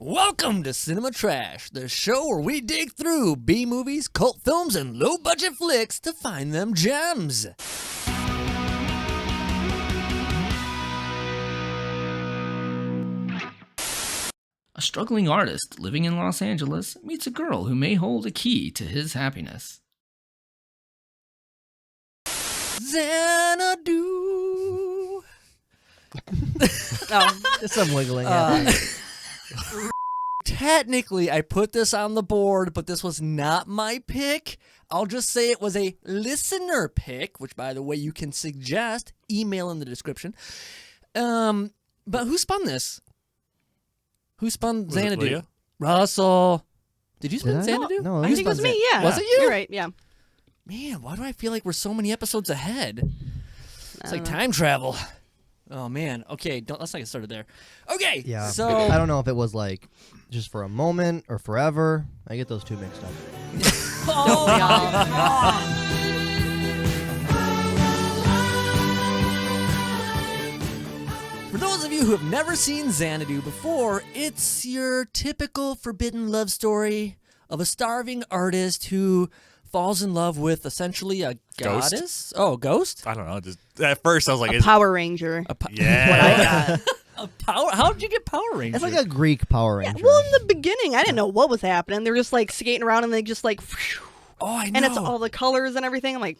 Welcome to Cinema Trash, the show where we dig through B-movies, cult films, and low-budget flicks to find them gems. A struggling artist living in Los Angeles meets a girl who may hold a key to his happiness. Xanadu. Oh, just some wiggling. Technically, I put this on the board, but this was not my pick. I'll just say it was a listener pick, which, by the way, you can suggest. Email in the description. But who spun this? Who spun Xanadu? Russell. Did you spin Xanadu? No, I think it was me, yeah. Was it you? You're right, yeah. Man, why do I feel like we're so many episodes ahead? It's like know. time travel. Oh, man. Okay, let's not get started there. Okay, Yeah. so... I don't know if it was like just for a moment or forever. I get those two mixed up. Oh, For those of you who have never seen Xanadu before, it's your typical forbidden love story of a starving artist who falls in love with essentially a Ghost? goddess. Oh, a ghost? I don't know. Just at first I was like, A Power Ranger. yeah. What I got. A power? How did you get Power Ranger? It's like a Greek Power Ranger. Well, in the beginning, I didn't know what was happening. They were just like skating around and they just like, Oh, I know. and it's all the colors and everything. I'm like,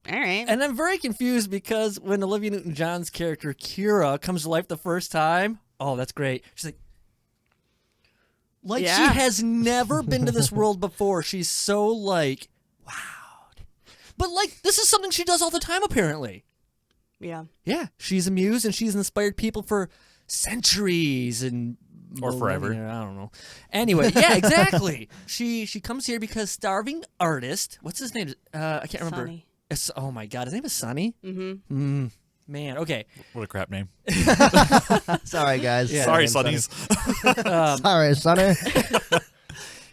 all right. And I'm very confused because when Olivia Newton-John's character, Kira, comes to life the first time, oh, that's great. She's like Yeah. she has never been to this world before. She's so like, wow. But like, this is something she does all the time, apparently. Yeah. Yeah, she's amused and she's inspired people for centuries and Or forever. millennia, I don't know. Anyway, yeah, exactly. She comes here because starving artist. What's his name? I can't remember. Sonny. Oh my God, his name is Sonny. Mm-hmm. Man, okay. What a crap name. Sorry, guys. Yeah. Sorry, Sonny. Sonnies. Sorry, Sonny.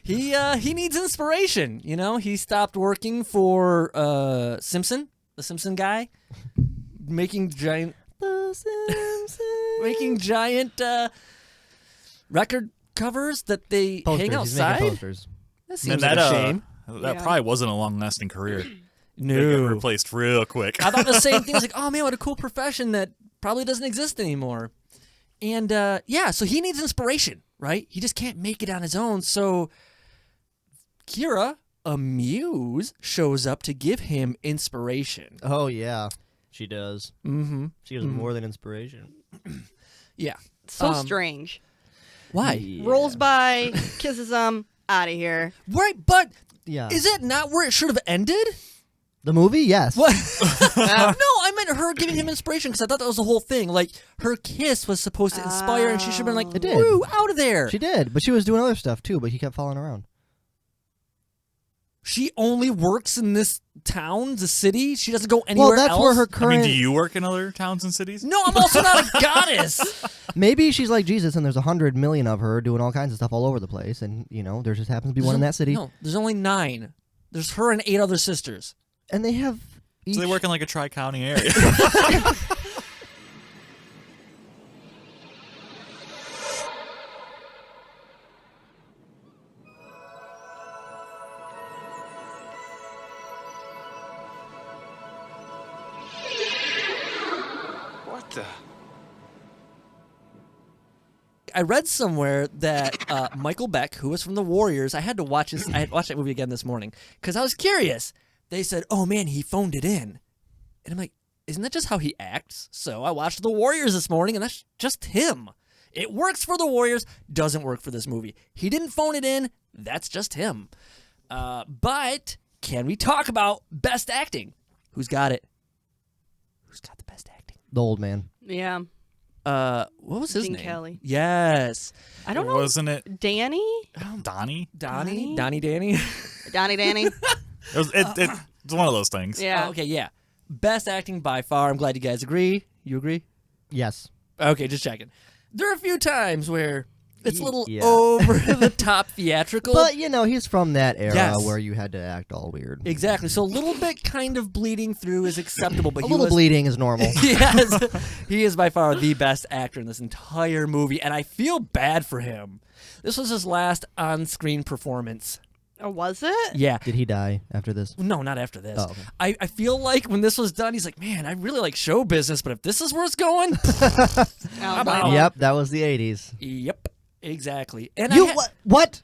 He needs inspiration. You know, he stopped working for the Simpson guy, making giant record covers that they Posters. hang He's making outside. posters. That seems And like that a shame. that Yeah. probably wasn't a long-lasting career. They No. got replaced real quick. I thought the same thing. I was like, oh man, what a cool profession that probably doesn't exist anymore. And yeah, so he needs inspiration, right? He just can't make it on his own. So Kira, a muse, shows up to give him inspiration. Oh, yeah. She does. Mm-hmm. She gives more than inspiration. Yeah. So strange. Why? Yeah. Rolls by, kisses him, out of here. Right, but Yeah. is it not where it should have ended? The movie? Yes. What? No, I meant her giving him inspiration because I thought that was the whole thing. Like, her kiss was supposed to inspire, and she should have been like, It did. woo, out of there. She did, but she was doing other stuff too, but he kept following around. She only works in this town, the city. She doesn't go anywhere Well, that's else. where her I current... mean, do you work in other towns and cities? No, I'm also not a goddess. Maybe she's like Jesus and there's 100 million of her doing all kinds of stuff all over the place, and, you know, there just happens to be one in that city. No, there's only 9. There's her and 8 other sisters. And they have each... So they work in like a tri-county area. What the? I read somewhere that Michael Beck, who was from the Warriors, I had to watch this. I had watched that movie again this morning because I was curious. They said, "Oh man, he phoned it in," and I'm like, "Isn't that just how he acts?" So I watched the Warriors this morning, and that's just him. It works for the Warriors, doesn't work for this movie. He didn't phone it in. That's just him. But can we talk about best acting? Who's got it? Who's got the best acting? The old man. Yeah. What was his Gene name? Kelly. Yes. I don't know. Wasn't it Danny? Donnie? Donnie? Donnie? Danny? Danny? It's one of those things. Yeah. Oh, okay, yeah. Best acting by far. I'm glad you guys agree. You agree? Yes. Okay, just checking. There are a few times where It's a little Yeah. over the top theatrical. But he's from that era Yes. where you had to act all weird. Exactly. So a little bit kind of bleeding through is acceptable, but A he little was bleeding is normal. he is by far the best actor in this entire movie, and I feel bad for him. This was his last on-screen performance. Oh, was it? Yeah. Did he die after this? No, not after this. Oh, okay. I feel like when this was done, he's like, man, I really like show business, but if this is where it's going, Oh, I'm wow. out. Yep, that was the 80s. Yep, exactly. And You I what?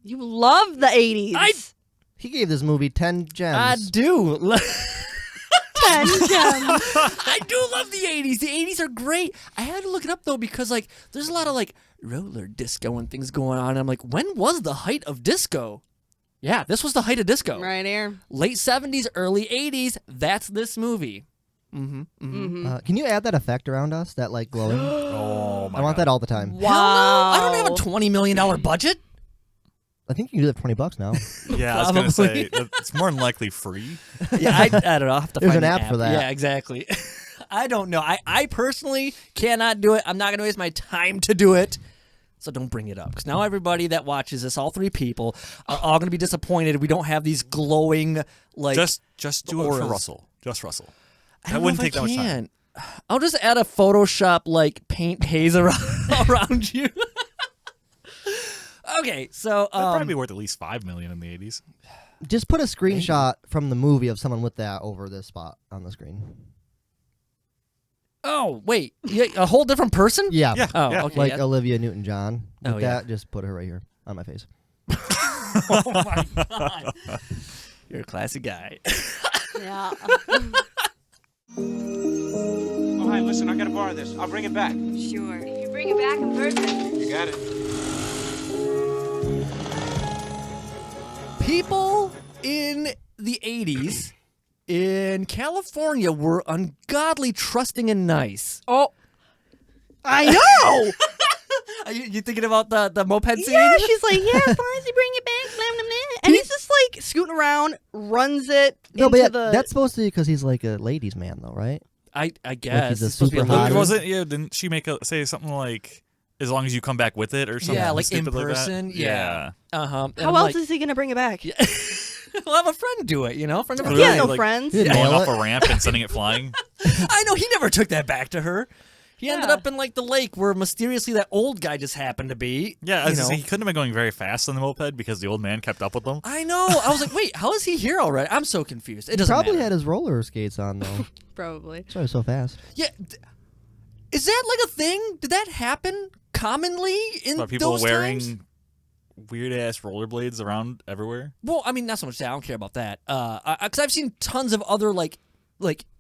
You love the 80s. He gave this movie 10 gems. I do. 10 gems. I do love the 80s. The 80s are great. I had to look it up, though, because, like, there's a lot of, like, roller disco and things going on. And I'm like, when was the height of disco? Yeah, this was the height of disco. Right here. Late 70s, early 80s. That's this movie. Can you add that effect around us? That like glowing? Oh my I want God. that all the time. Wow. Hell no, I don't have a $20 million budget. I think you can do that for $20 now. Yeah, I was gonna Probably. say it's more than likely free. Yeah, I don't know. I'll have to There's find an the app for that. Yeah, exactly. I don't know. I personally cannot do it. I'm not going to waste my time to do it. So don't bring it up. Because now everybody that watches this, all three people, are all going to be disappointed we don't have these glowing, like... Just do it for auras. Russell. Just Russell. I That don't wouldn't know if take that much time. I'll just add a Photoshop, like, paint haze around you. Okay, so... That'd probably be worth at least $5 million in the 80s. Just put a screenshot from the movie of someone with that over this spot on the screen. Oh, wait. A whole different person? Yeah. Yeah. Oh, yeah. okay. Like yeah. Olivia Newton-John. With Oh, yeah. that, just put her right here on my face. Oh, my God. You're a classy guy. Yeah. Oh, hi, listen, I gotta borrow this. I'll bring it back. Sure. If you bring it back in person. You got it. People in the 80s in California were ungodly trusting and nice. Oh. I know. Are you thinking about the moped scene? Yeah, she's like, yeah, as long as you bring it back, blah, blah, blah. And he's just like scooting around, runs it No, into but yeah, the. that's supposed to be because he's like a ladies' man, though, right? I guess. he's a It's supposed to be super a hot- lady. Wasn't didn't she say something like as long as you come back with it or something? Yeah, like in stupid like that? person. Yeah. Uh-huh. And How I'm else like, is he gonna bring it back? we'll have a friend do it, Friend of a He Really? has no Like- friends. Yeah. Going Nail off it. a ramp and sending it flying. I know, he never took that back to her. He ended Yeah. up in like the lake where mysteriously that old guy just happened to be. Yeah, you know. he couldn't have been going very fast on the moped because the old man kept up with them. I know. I was like, wait, how is he here already? I'm so confused. It doesn't Probably matter. had his roller skates on, though. Probably. That's why he's so fast. Yeah. Is that like a thing? Did that happen commonly in But people those wearing times? weird ass rollerblades around everywhere. Well, I mean, not so much that. I don't care about that. Because I've seen tons of other like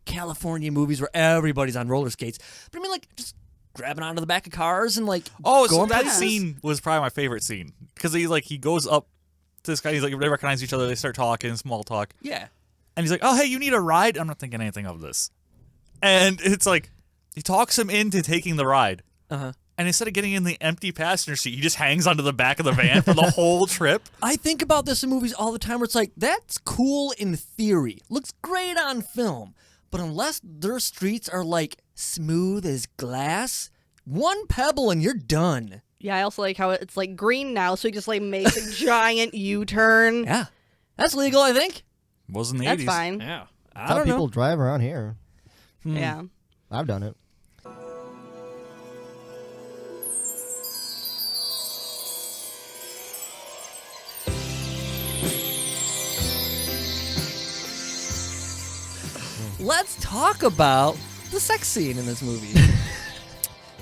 California movies where everybody's on roller skates. But I mean, like just grabbing onto the back of cars and like Oh, so going that places. scene was probably my favorite scene because he goes up to this guy. He's like, they recognize each other. They start talking, small talk, Yeah. and he's like, "Oh, hey, you need a ride?" I'm not thinking anything of this, and it's like he talks him into taking the ride. Uh-huh. And instead of getting in the empty passenger seat, he just hangs onto the back of the van for the whole trip. I think about this in movies all the time where it's like, that's cool in theory. Looks great on film. But unless their streets are like smooth as glass, one pebble and you're done. Yeah, I also like how it's like green now, so he just like makes a giant U-turn. Yeah. That's legal, I think. Was in the That's 80s. fine. Yeah. I How don't people know. drive around here. Yeah. I've done it. Let's talk about the sex scene in this movie.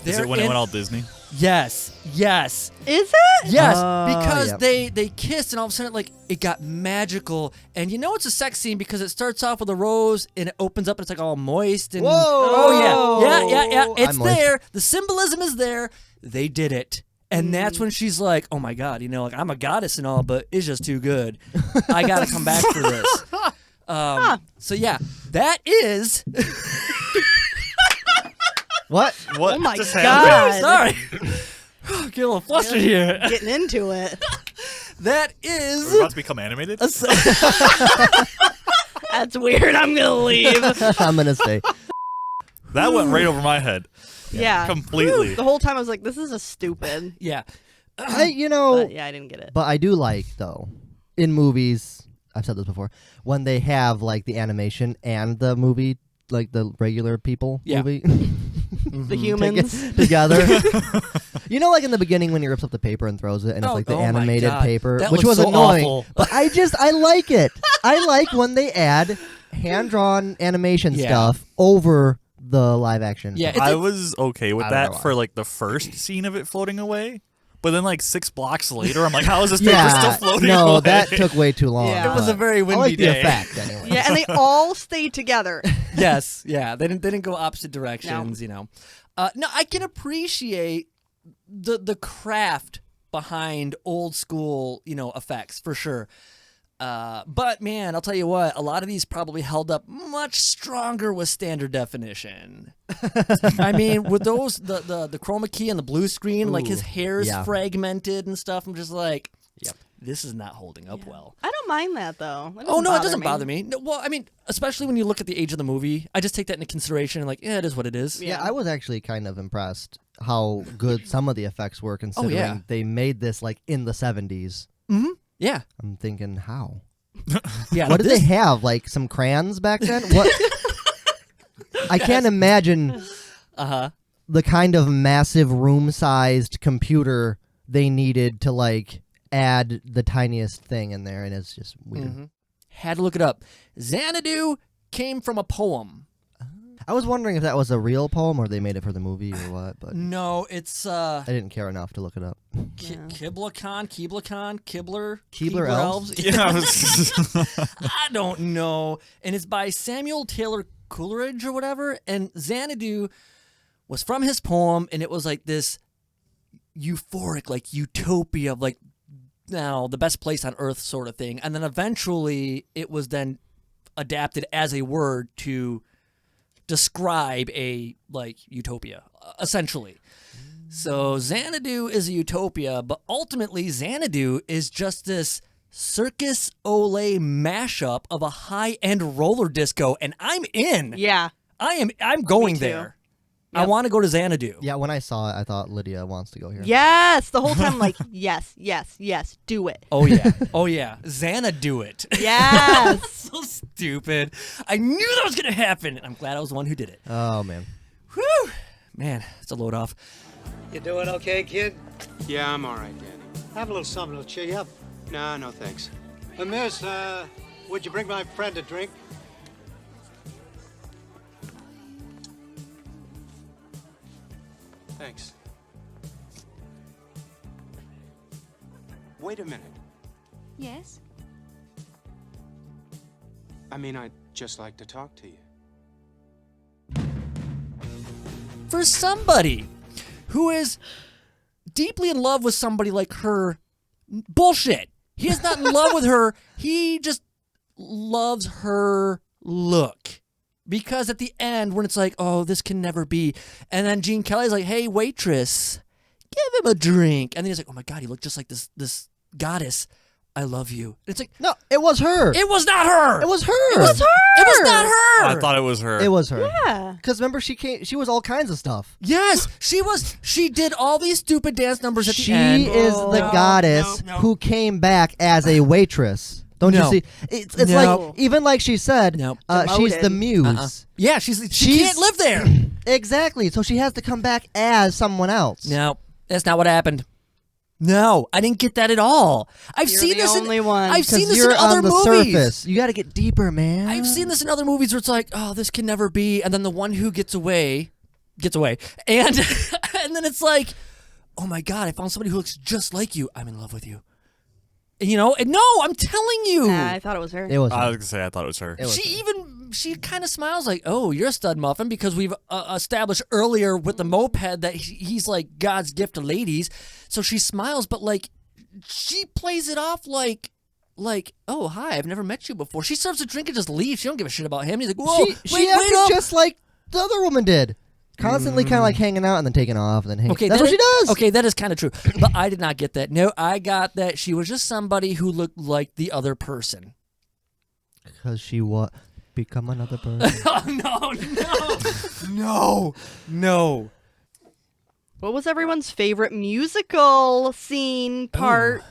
Is it when it went all Disney? Yes. Yes. Is it? Yes, Oh, because yep. they kissed and all of a sudden like it got magical, and it's a sex scene because it starts off with a rose and it opens up and it's like all moist and Whoa! oh yeah, it's I'm moist. there. The symbolism is there. They did it, and that's when she's like, oh my god, like I'm a goddess and all, but it's just too good. I gotta come back for this. So yeah, that is. What? What? Oh my just God. happened? Sorry, get a little flustered here. Getting into it. That We're is. about to become animated? That's weird. I'm gonna leave. I'm going to stay. That went right over my head. Yeah. Completely. The whole time I was like, this is a stupid. Yeah. You know, But yeah, I didn't get it. but I do like though in movies. I've said this before when they have like the animation and the movie, like the regular people movie. The humans. Together. You know, like in the beginning when he rips up the paper and throws it, and it's like the oh my animated God. paper, That which looks was so annoying. awful. But I like it. I like when they add hand-drawn animation stuff over the live action. Yeah, stuff. it's I was okay with I don't know that why. for like the first scene of it floating away. But then like 6 blocks later, I'm like, how is this paper still floating no, away? that took way too long. Yeah. It was a but very I windy like the day. effect anyway. Yeah, and they all stayed together. Yes, yeah. They didn't go opposite directions, you know. No, I can appreciate the craft behind old school, you know, effects for sure. But man, I'll tell you what, a lot of these probably held up much stronger with standard definition. I mean, with those the chroma key and the blue screen, like his hair's fragmented and stuff, I'm just like, this is not holding up well. I don't mind that though. Oh no, it doesn't bother me. No, well, I mean, especially when you look at the age of the movie, I just take that into consideration and like, yeah, it is what it is. Yeah, I was actually kind of impressed how good some of the effects were considering they made this like in the 70s. Mm-hmm. Yeah. I'm thinking, how? Yeah. What did they have? Like some crayons back then? What? I can't imagine the kind of massive room-sized computer they needed to like add the tiniest thing in there, and it's just weird. Mm-hmm. Had to look it up. Xanadu came from a poem. I was wondering if that was a real poem or they made it for the movie or what, but No, it's I didn't care enough to look it up. Kiblacon, Kibler Keebler elves? Yeah, I was- I don't know. And it's by Samuel Taylor Coleridge or whatever. And Xanadu was from his poem, and it was like this euphoric, like utopia of like, now the best place on earth sort of thing. And then eventually it was then adapted as a word to describe a like utopia, essentially. So Xanadu is a utopia, but ultimately Xanadu is just this Circus Olay mashup of a high-end roller disco, and I'm in. Yeah. I'm going too. there. I Yep. want to go to Xanadu. Yeah, when I saw it, I thought Lydia wants to go here. Yes. The whole time, I'm like, yes, do it. Oh yeah. Oh yeah. Xanadu it. Yes. So stupid. I knew that was gonna happen. I'm glad I was the one who did it. Oh, man. Whew. Man, it's a load off. You doing okay, kid? Yeah, I'm all right, Danny. Have a little something to cheer you up. No, no thanks. Miss, would you bring my friend a drink? Thanks. Wait a minute. Yes? I mean, I'd just like to talk to you. For somebody who is deeply in love with somebody like her, bullshit. He is not in love with her. He just loves her look. Because at the end, when it's like, oh, this can never be. And then Gene Kelly's like, hey, waitress, give him a drink. And then he's like, oh my God, he looked just like this goddess. I love you. It's like, No, it was her. it was not her. It was her. It was her. It was not her. I thought it was her. It was her. Yeah. Because remember, she was all kinds of stuff. Yes, she was. She did all these stupid dance numbers at the She end. is the No, goddess no, no. who came back as a waitress. Don't No. you see? It's No. like, even like she said, No. she's the Demoted. muse. Yeah, she She's- can't live there. Exactly. So she has to come back as someone else. No, that's not what happened. No, I didn't get that at all. I've You're seen the this. only one. I've seen 'Cause this you're in other on the movies. surface. You got to get deeper, man. I've seen this in other movies where it's like, oh, this can never be, and then the one who gets away, and and then it's like, oh my God, I found somebody who looks just like you. I'm in love with you. You know? And no, I'm telling you. Nah, I thought it was her. It was. I her. was gonna say I thought it was her. It was She kind of smiles like, oh, you're a stud muffin, because we've established earlier with the moped that he's like God's gift to ladies. So she smiles, but like she plays it off like, oh, hi, I've never met you before. She serves a drink and just leaves. She don't give a shit about him. He's like, whoa, she wait acted up. just like the other woman did. Constantly kind of like hanging out and then taking off and then hanging. Okay, That's what she does. Okay, that is kind of true. But I did not get that. No, I got that she was just somebody who looked like the other person. Because she become another person. Oh, no. What was everyone's favorite musical scene part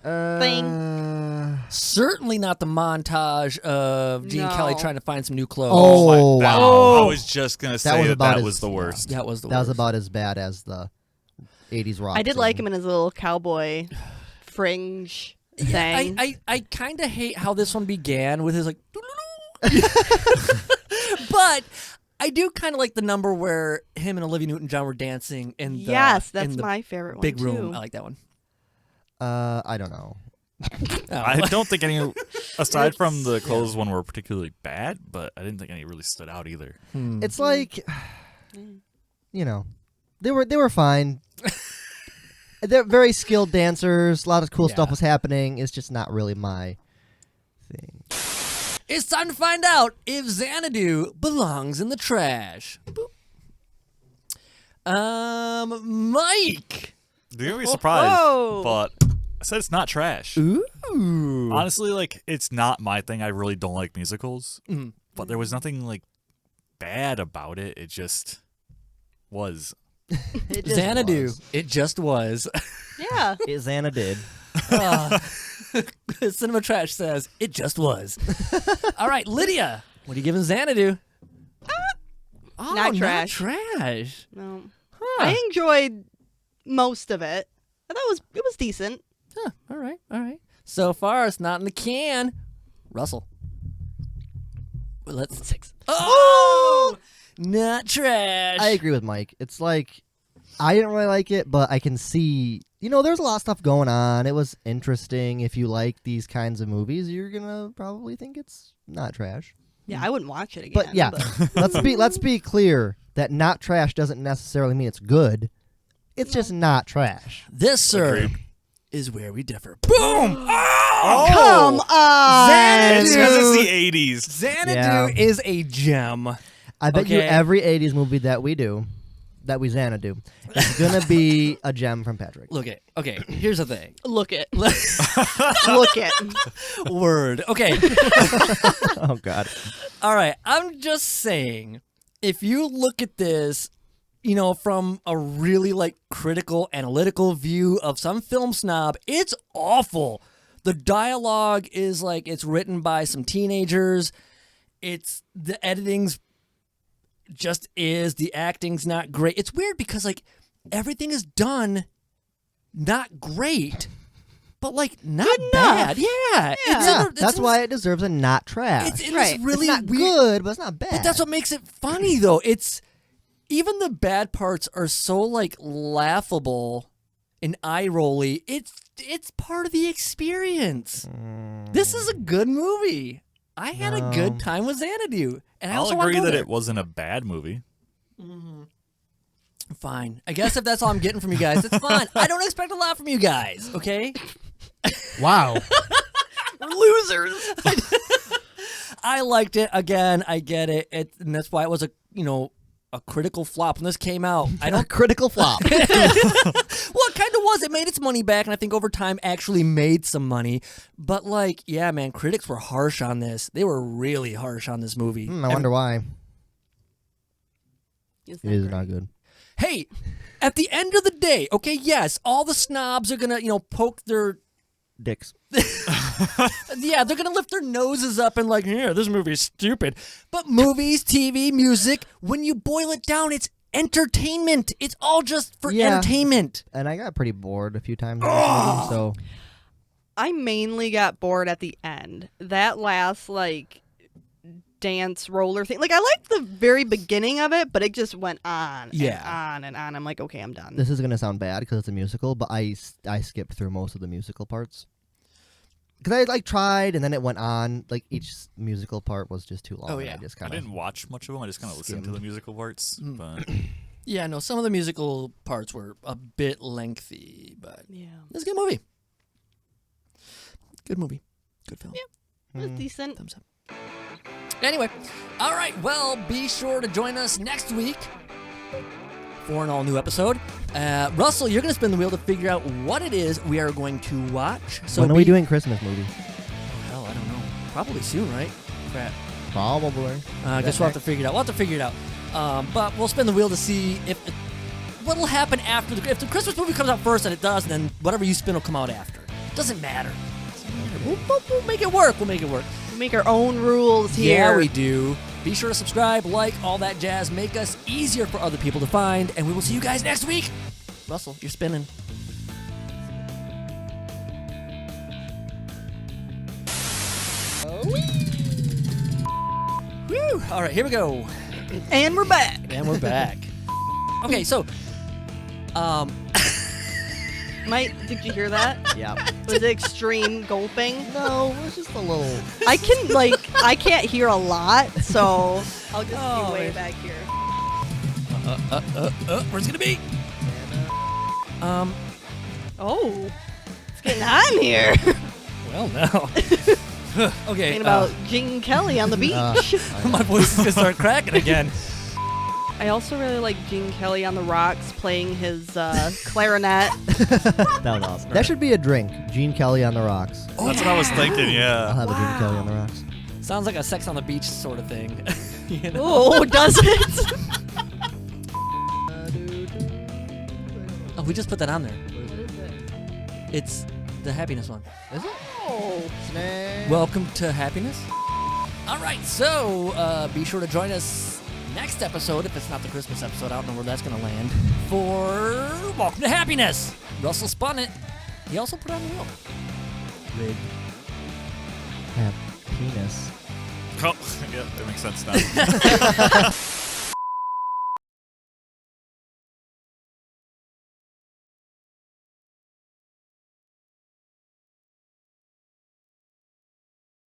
thing? Certainly not the montage of Gene Kelly trying to find some new clothes. Oh, That- wow. I was just gonna say was that, about that as- was the worst. That was the That was worst. about as bad as the 80s rock. I did like him scene. in his little cowboy fringe thing. I kind of hate how this one began with his like, but I do kind of like the number where him and Olivia Newton-John were dancing in the Yes, that's in the my favorite one big too. room. I like that one. I don't know. I don't think any, aside from the clothes one, were particularly bad, but I didn't think any really stood out either. It's like, you know, they were fine. They're very skilled dancers. A lot of cool stuff was happening. It's just not really my thing. It's time to find out if Xanadu belongs in the trash. Boop. Mike. You're gonna be surprised, Oh. but I said it's not trash. Ooh. Honestly, like, it's not my thing. I really don't like musicals, but there was nothing like bad about it. It just was. It just Xanadu. was. It just was. Yeah. Xana did. Cinema Trash says it just was. All right, Lydia. What are you giving Xanadu? Oh, Not trash. Not trash. No. Huh. I enjoyed most of it. I thought it was decent. Huh. All right. All right. So far, it's not in the can. Russell. Well, let's 6. Oh! Not trash. I agree with Mike. It's like, I didn't really like it, but I can see, there's a lot of stuff going on. It was interesting. If you like these kinds of movies, you're going to probably think it's not trash. Yeah, I wouldn't watch it again. But yeah, let's be clear that not trash doesn't necessarily mean it's good. It's just not trash. This, sir, Agreed. is where we differ. Boom! Come on! Xanadu. It's because it's the 80s. Xanadu Yeah. is a gem. I bet you Okay. every 80s movie that we Xanadu, is going to be a gem from Patrick. Look at. Okay, here's the thing. Look it. Look it. Word. Okay. Oh, God. All right. I'm just saying, if you look at this, from a really critical, analytical view of some film snob, it's awful. The dialogue is it's written by some teenagers. It's the editing's just is. The acting's not great. It's weird because everything is done not great, but not bad. Yeah. Yeah, that's why it deserves a not trash. It's in Right. this really it's not weird. good, but it's not bad. But that's what makes it funny, though. It's even the bad parts are so laughable and eye rolly. It's part of the experience. This is a good movie. I had a good time with Xanadu, and I I'll also wanna agree go that there. it wasn't a bad movie. Fine. I guess if that's all I'm getting from you guys, it's fine. I don't expect a lot from you guys. Okay. Wow. Losers. I liked it. Again, I get it. And that's why it was a critical flop when this came out. I A don't. critical flop. Well, it kind of was. It made its money back, and I think over time actually made some money. But yeah, man, critics were harsh on this. They were really harsh on this movie. I wonder why. It's It is not good. Hey, at the end of the day, okay, yes, all the snobs are gonna, poke their. Dicks. Yeah, they're gonna lift their noses up and yeah, this movie's stupid. But movies, TV, music, when you boil it down, it's entertainment. It's all just for Yeah. entertainment. And I got pretty bored a few times in this movie, so I mainly got bored at the end. That last dance roller thing. I liked the very beginning of it, but it just went on Yeah. and on and on. I'm like, okay, I'm done. this is gonna sound bad because it's a musical, but I skipped through most of the musical parts because I tried and then it went on. Each musical part was just too long. Oh, and yeah. I just I kind of didn't watch much of them. I just kind of listened to skimmed. the musical parts. But Yeah, no, some of the musical parts were a bit lengthy, but Yeah. it's a good movie. Good movie. Good film. It was decent. Thumbs up. Anyway, all right, well, be sure to join us next week for an all-new episode. Russell, you're going to spin the wheel to figure out what it is we are going to watch. So when are we doing Christmas movie? Hell, I don't know. Probably soon, right? Crap. Probably. I guess we'll have to figure it out. But we'll spin the wheel to see if what'll happen after if the Christmas movie comes out first, and it does, then whatever you spin will come out after. Doesn't matter. We'll make it work. We'll make it work. We make our own rules here. Yeah, we do. Be sure to subscribe, like, all that jazz. Make us easier for other people to find, and we will see you guys next week. Russell, you're spinning. Woo! All right, here we go. And we're back. And we're back. Okay, so, Mike, did you hear that? Yeah. Was it extreme gulping? No, it's just a little. I can't hear a lot, so I'll just Oh, be way man. back here. where's it gonna be? Oh, it's getting hot in here. Well, no. Okay. Thinking about Gene Kelly on the beach. My voice is gonna start cracking again. I also really like Gene Kelly on the rocks playing his clarinet. That was awesome. That should be a drink. Gene Kelly on the rocks. Oh, that's what I was thinking. I'll Yeah. have a Gene Kelly on the rocks. Sounds like a Sex on the Beach sort of thing. You know? Oh, does it? Oh, we just put that on there. It's the happiness one. Is it? Oh. Welcome to happiness. All right, so be sure to join us next episode, if it's not the Christmas episode. I don't know where that's going to land, for Welcome to Happiness. Russell spun it. He also put on the wheel. Reid. Have penis. Oh, yeah, that makes sense now.